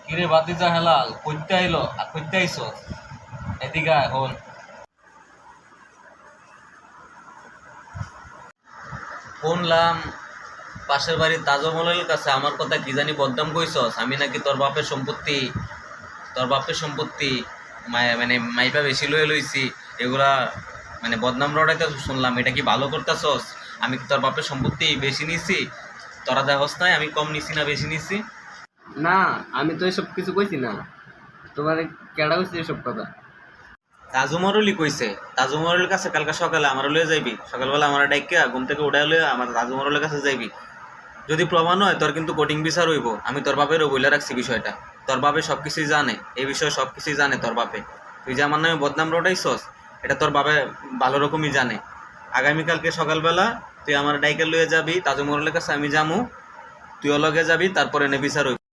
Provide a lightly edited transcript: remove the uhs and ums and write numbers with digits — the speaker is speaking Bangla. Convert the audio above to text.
কিরে বাতিজা হেলাল কইতে আইলো আর কইতে আইছো এদিকে আয় হন। শুনলাম পাশের বাড়ির তাজমহলের কাছে আমার কথা কি জানি বদনাম কইছস, আমি নাকি তোর বাপের সম্পত্তি মানে মাইপা বেশি লয়ে লইছি, এগুলা মানে বদনাম রটাইতে শুনলাম। এটা কি ভালো করতেছস? আমি কি তোর বাপের সম্পত্তি বেশি নিছি? তোরা দেখস নাই আমি কম নিছি না বেশি নিছি? না, আমি তো এসব কিছু কইছি না। তোমার কেডা কইছে এসব কথা? তাজুমরলি কইছে। তাজুমরলের কাছে কালকে সকালে আমার লয়ে যাইবি, সকালবেলা আমার ডাইকা ঘুম থেকে উঠাই লয়ে আমার তাজুমরলের কাছে যাইবি। যদি প্রমাণ হয় তোর কিন্তু কোটিং বিচার হইব। আমি তোর বাপেরও বইলা রাখছি বিষয়টা। তোর বাপে সব কিছুই জানে, এই বিষয়ে সব কিছুই জানে তোর বাপে। তুই যে আমার নামে বদনাম রটাইছস এটা তোর বাপে ভালো রকমই জানে। আগামীকালকে সকালবেলা তুই আমার ডাইকা লয়ে যাবি তাজুমরলের কাছে, আমি যামু, তুইও লগে যাবি, তারপরে নে বিচার হইব।